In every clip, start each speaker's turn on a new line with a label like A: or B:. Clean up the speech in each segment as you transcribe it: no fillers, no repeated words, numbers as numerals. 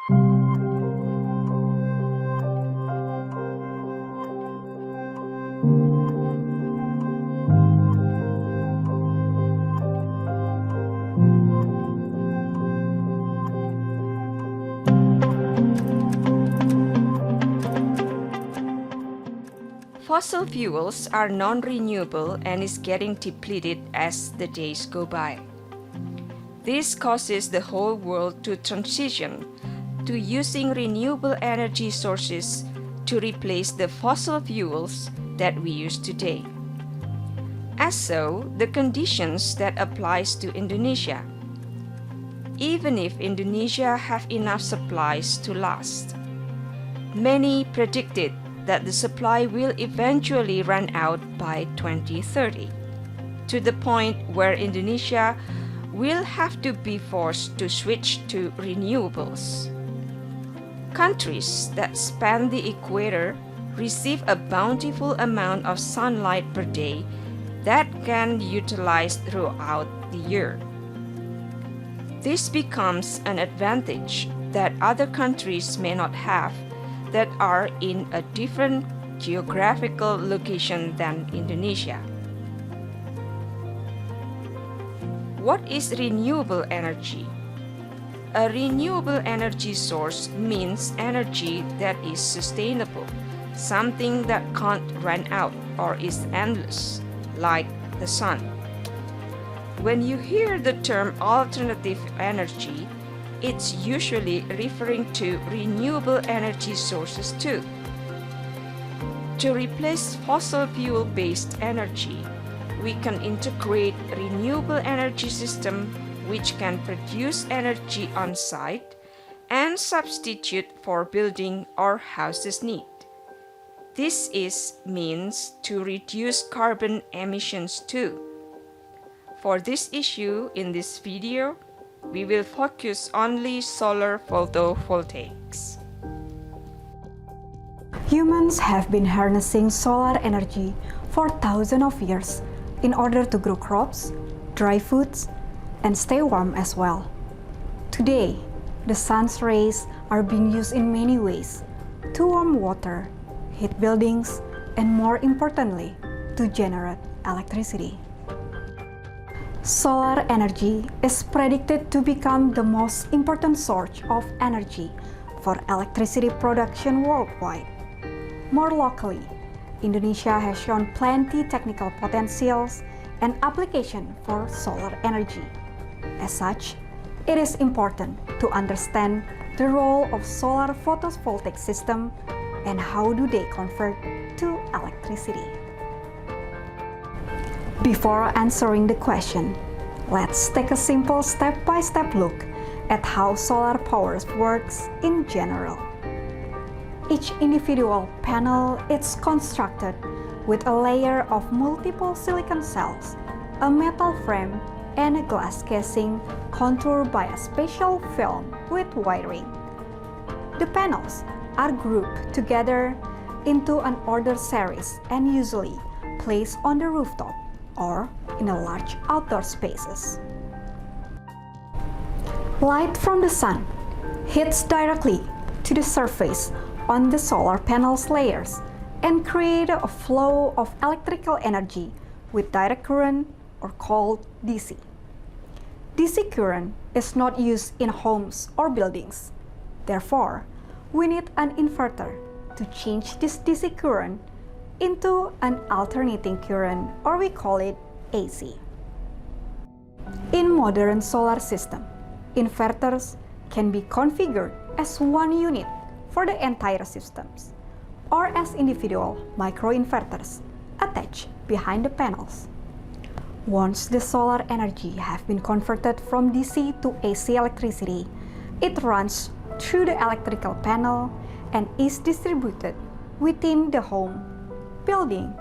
A: Fossil fuels are non-renewable and is getting depleted as the days go by. This causes the whole world to transition to using renewable energy sources to replace the fossil fuels that we use today. As so, the conditions that applies to Indonesia. Even if Indonesia have enough supplies to last, many predicted that the supply will eventually run out by 2030, to the point where Indonesia will have to be forced to switch to renewables. Countries that span the equator receive a bountiful amount of sunlight per day that can be utilized throughout the year. This becomes an advantage that other countries may not have that are in a different geographical location than Indonesia. What is renewable energy? A renewable energy source means energy that is sustainable, something that can't run out or is endless, like the sun. When you hear the term alternative energy, it's usually referring to renewable energy sources too. To replace fossil fuel-based energy, we can integrate renewable energy system which can produce energy on site and substitute for building or houses need. This means to reduce carbon emissions too. For this issue in this video, we will focus only solar photovoltaics.
B: Humans have been harnessing solar energy for thousands of years in order to grow crops, dry foods, and stay warm as well. Today, the sun's rays are being used in many ways to warm water, heat buildings, and more importantly, to generate electricity. Solar energy is predicted to become the most important source of energy for electricity production worldwide. More locally, Indonesia has shown plenty technical potentials and application for solar energy. As such, it is important to understand the role of solar photovoltaic system and how do they convert to electricity. Before answering the question, let's take a simple step-by-step look at how solar power works in general. Each individual panel is constructed with a layer of multiple silicon cells, a metal frame, and a glass casing contoured by a special film with wiring. The panels are grouped together into an ordered series and usually placed on the rooftop or in a large outdoor spaces. Light from the sun hits directly to the surface on the solar panels layers and create a flow of electrical energy with direct current or called DC. DC current is not used in homes or buildings. Therefore, we need an inverter to change this DC current into an alternating current, or we call it AC. In modern solar system, inverters can be configured as one unit for the entire systems, or as individual microinverters attached behind the panels. Once the solar energy has been converted from DC to AC electricity, it runs through the electrical panel and is distributed within the home, building,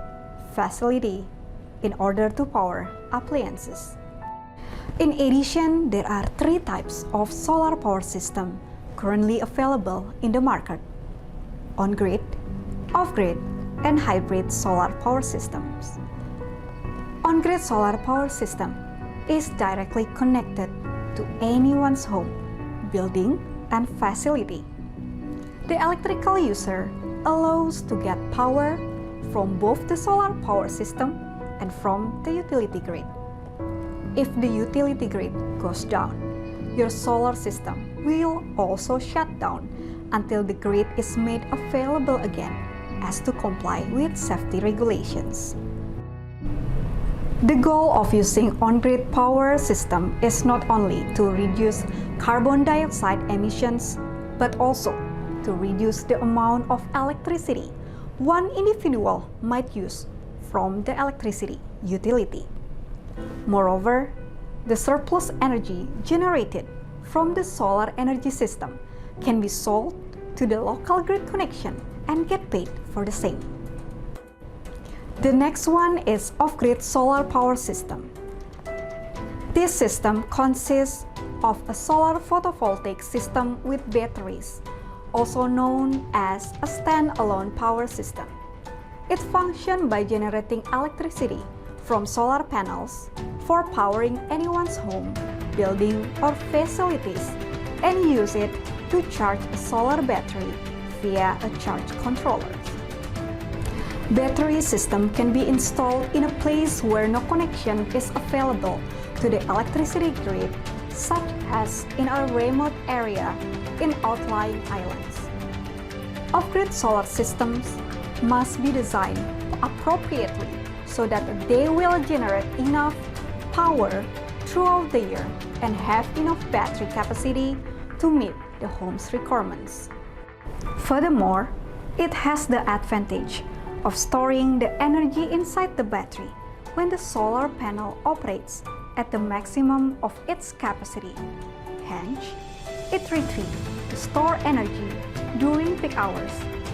B: facility in order to power appliances. In addition, there are 3 types of solar power system currently available in the market: on-grid, off-grid, and hybrid solar power systems. On-grid solar power system is directly connected to anyone's home, building, and facility. The electrical user allows to get power from both the solar power system and from the utility grid. If the utility grid goes down, your solar system will also shut down until the grid is made available again as to comply with safety regulations. The goal of using on-grid power system is not only to reduce carbon dioxide emissions, but also to reduce the amount of electricity one individual might use from the electricity utility. Moreover, the surplus energy generated from the solar energy system can be sold to the local grid connection and get paid for the same. The next one is off-grid solar power system. This system consists of a solar photovoltaic system with batteries, also known as a standalone power system. It functions by generating electricity from solar panels for powering anyone's home, building, or facilities, and use it to charge a solar battery via a charge controller. Battery system can be installed in a place where no connection is available to the electricity grid, such as in a remote area in outlying islands. Off-grid solar systems must be designed appropriately so that they will generate enough power throughout the year and have enough battery capacity to meet the home's requirements. Furthermore, it has the advantage of storing the energy inside the battery when the solar panel operates at the maximum of its capacity. Hence, it retrieves the stored energy during peak hours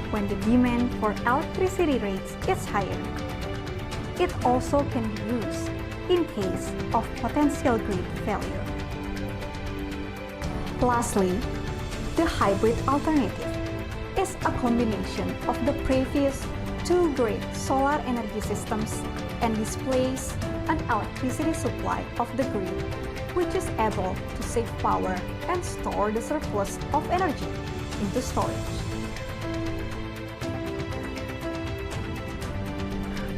B: when the demand for electricity rates is higher. It also can be used in case of potential grid failure. Lastly, the hybrid alternative is a combination of the previous two great solar energy systems and displays an electricity supply of the grid, which is able to save power and store the surplus of energy into storage.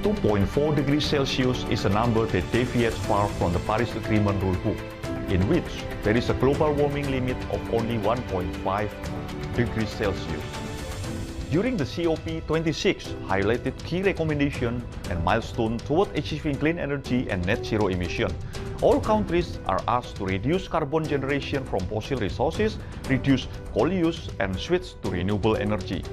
C: 2.4 degrees Celsius is a number that deviates far from the Paris Agreement rulebook, in which there is a global warming limit of only 1.5 degrees Celsius. During the COP26 highlighted key recommendations and milestones toward achieving clean energy and net zero emission. All countries are asked to reduce carbon generation from fossil resources, reduce coal use, and switch to renewable energy.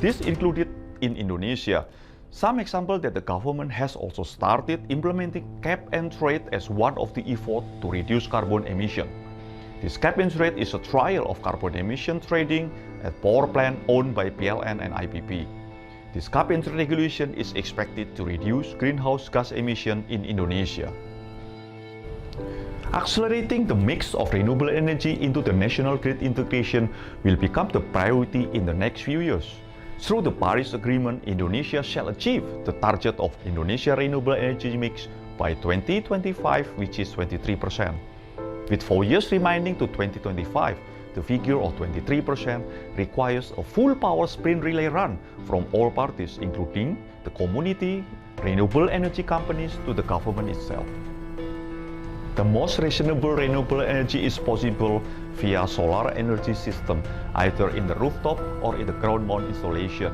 C: This included in Indonesia. Some example that the government has also started implementing cap and trade as one of the efforts to reduce carbon emission. This cap and trade is a trial of carbon emission trading at power plant owned by PLN and IPP. This cap and trade regulation is expected to reduce greenhouse gas emission in Indonesia. Accelerating the mix of renewable energy into the national grid integration will become the priority in the next few years. Through the Paris Agreement, Indonesia shall achieve the target of Indonesia renewable energy mix by 2025, which is 23%. With 4 years remaining to 2025, the figure of 23% requires a full power sprint relay run from all parties, including the community, renewable energy companies, to the government itself. The most reasonable renewable energy is possible via solar energy system, either in the rooftop or in the ground mount installation.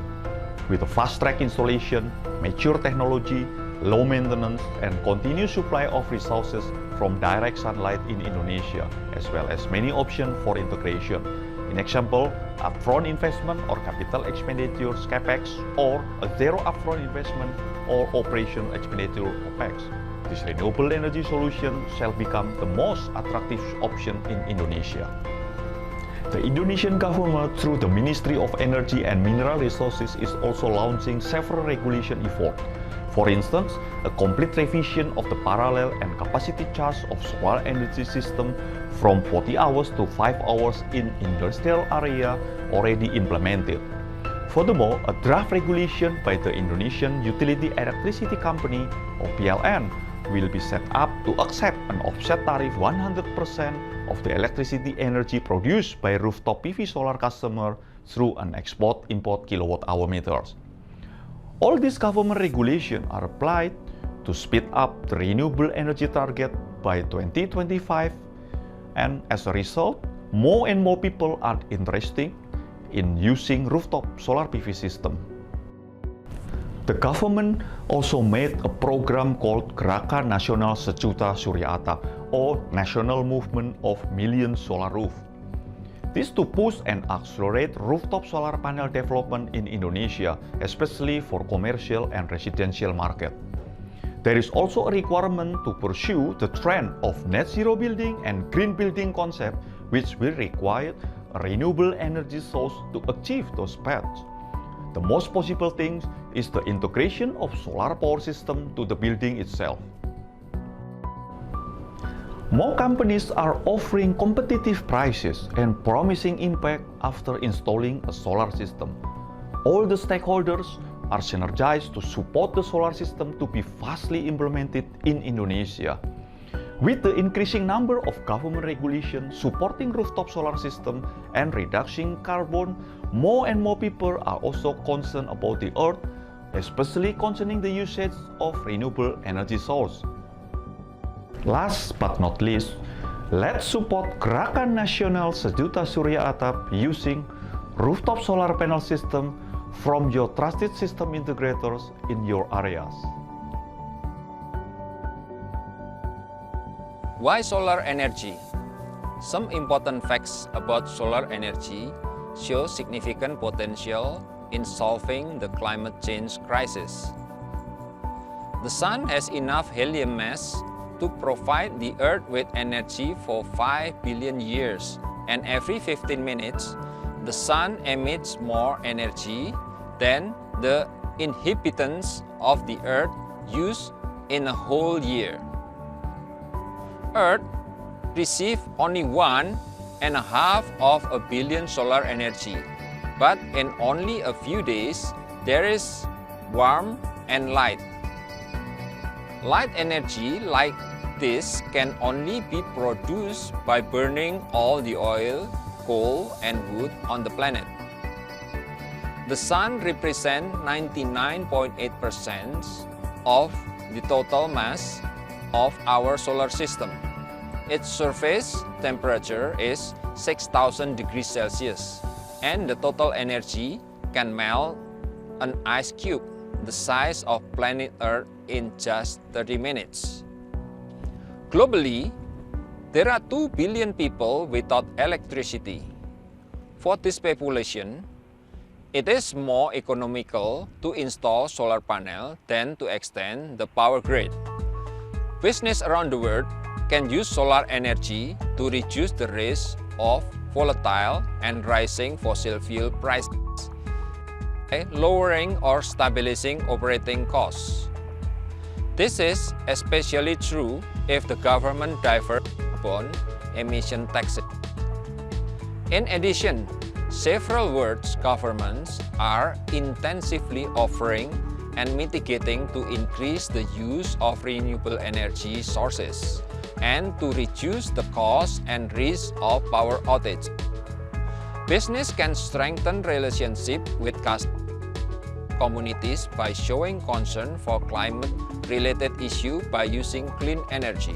C: With a fast-track installation, mature technology, low maintenance, and continuous supply of resources from direct sunlight in Indonesia, as well as many options for integration. In example, upfront investment or capital expenditures (CapEx), or a zero upfront investment or operation expenditure (OpEx). This renewable energy solution shall become the most attractive option in Indonesia. The Indonesian government, through the Ministry of Energy and Mineral Resources, is also launching several regulation efforts. For instance, a complete revision of the parallel and capacity charge of solar energy system from 40 hours to 5 hours in industrial area already implemented. Furthermore, a draft regulation by the Indonesian Utility Electricity Company, or PLN, will be set up to accept an offset tariff 100% of the electricity energy produced by rooftop PV solar customer through an export-import kilowatt-hour meters. All these government regulations are applied to speed up the renewable energy target by 2025, and as a result, more and more people are interested in using rooftop solar PV system. The government also made a program called Gerakan Nasional Sejuta Surya Atap, or National Movement of Million Solar Roof. This to push and accelerate rooftop solar panel development in Indonesia, especially for commercial and residential market. There is also a requirement to pursue the trend of net zero building and green building concept, which will require a renewable energy source to achieve those paths. The most possible thing is the integration of solar power system to the building itself. More companies are offering competitive prices and promising impact after installing a solar system. All the stakeholders are synergized to support the solar system to be fastly implemented in Indonesia. With the increasing number of government regulations supporting rooftop solar system and reducing carbon, more and more people are also concerned about the earth, especially concerning the usage of renewable energy source. Last but not least, let's support Gerakan Nasional Sejuta Surya Atap using rooftop solar panel system from your trusted system integrators in your areas.
D: Why solar energy? Some important facts about solar energy show significant potential in solving the climate change crisis. The sun has enough helium mass to provide the Earth with energy for 5 billion years, and every 15 minutes, the sun emits more energy than the inhabitants of the Earth use in a whole year. Earth receives only 1.5 of a billion solar energy, but in only a few days, there is warmth and light. Light energy like this can only be produced by burning all the oil, coal, and wood on the planet. The sun represents 99.8% of the total mass of our solar system. Its surface temperature is 6,000 degrees Celsius, and the total energy can melt an ice cube the size of planet Earth in just 30 minutes. Globally, there are 2 billion people without electricity. For this population, it is more economical to install solar panel than to extend the power grid. Business around the world can use solar energy to reduce the risk of volatile and rising fossil fuel prices, lowering or stabilizing operating costs. This is especially true if the government diverts upon emission taxes. In addition, several world governments are intensively offering and mitigating to increase the use of renewable energy sources and to reduce the cost and risk of power outage. Business can strengthen relationship with communities by showing concern for climate-related issues by using clean energy.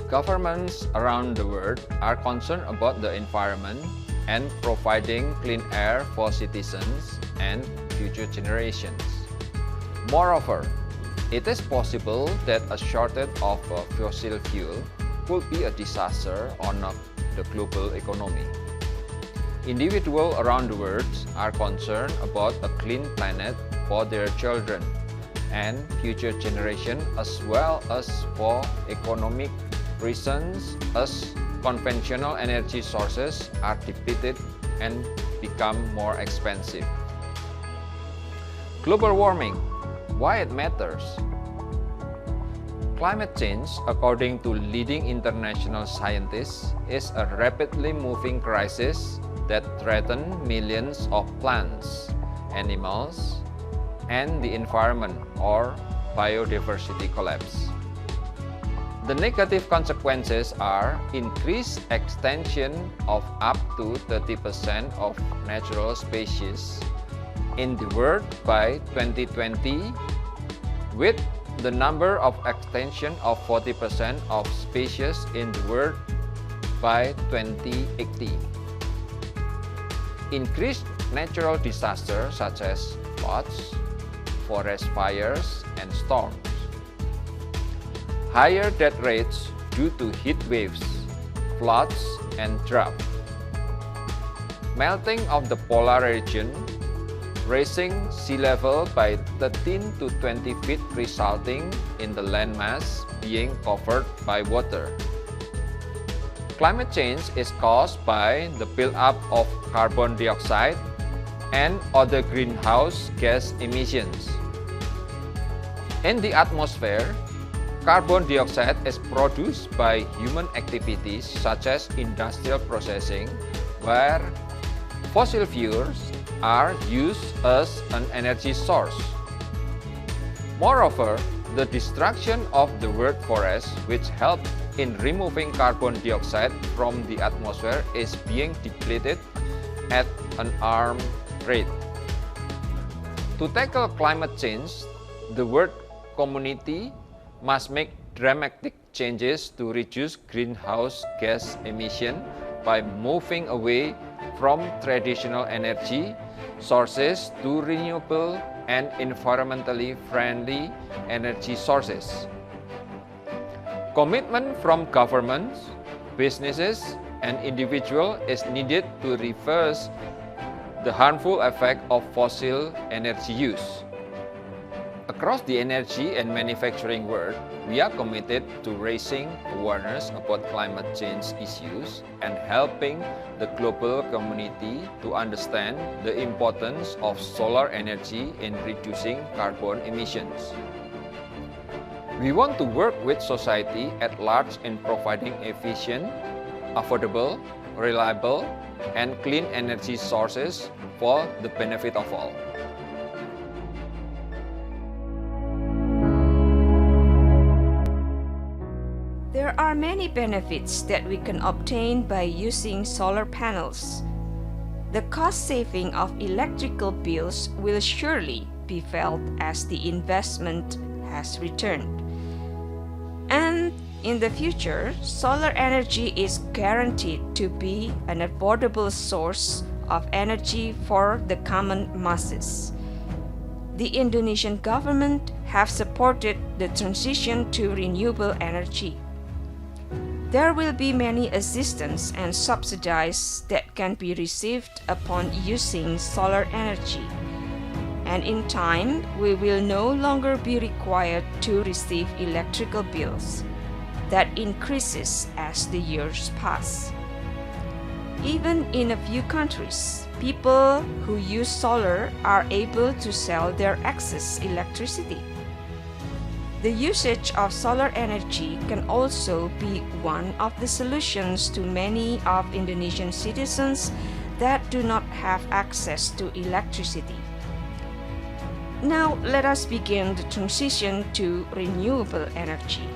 D: Governments around the world are concerned about the environment and providing clean air for citizens and future generations. Moreover, it is possible that a shortage of fossil fuel could be a disaster on the global economy. Individuals around the world are concerned about a clean planet for their children and future generations, as well as for economic reasons, as conventional energy sources are depleted and become more expensive. Global warming, why it matters? Climate change, according to leading international scientists, is a rapidly moving crisis that threatens millions of plants, animals, and the environment or biodiversity collapse. The negative consequences are increased extinction of up to 30% of natural species in the world by 2020, with the number of extinction of 40% of species in the world by 2080. Increased natural disasters such as floods, forest fires, and storms. Higher death rates due to heat waves, floods, and drought. Melting of the polar region, raising sea level by 13 to 20 feet, resulting in the landmass being covered by water. Climate change is caused by the buildup of carbon dioxide and other greenhouse gas emissions. In the atmosphere, carbon dioxide is produced by human activities such as industrial processing, where fossil fuels are used as an energy source. Moreover, the destruction of the world forest, which helps in removing carbon dioxide from the atmosphere, is being depleted at an alarming rate. To tackle climate change, the world community must make dramatic changes to reduce greenhouse gas emission by moving away from traditional energy sources to renewable and environmentally friendly energy sources. Commitment from governments, businesses, and individuals is needed to reverse the harmful effect of fossil energy use. Across the energy and manufacturing world, we are committed to raising awareness about climate change issues and helping the global community to understand the importance of solar energy in reducing carbon emissions. We want to work with society at large in providing efficient, affordable, reliable, and clean energy sources for the benefit of all.
A: There are many benefits that we can obtain by using solar panels. The cost saving of electrical bills will surely be felt as the investment has returned. And in the future, solar energy is guaranteed to be an affordable source of energy for the common masses. The Indonesian government have supported the transition to renewable energy. There will be many assistance and subsidies that can be received upon using solar energy. And in time, we will no longer be required to receive electrical bills that increases as the years pass. Even in a few countries, people who use solar are able to sell their excess electricity. The usage of solar energy can also be one of the solutions to many of Indonesian citizens that do not have access to electricity. Now let us begin the transition to renewable energy.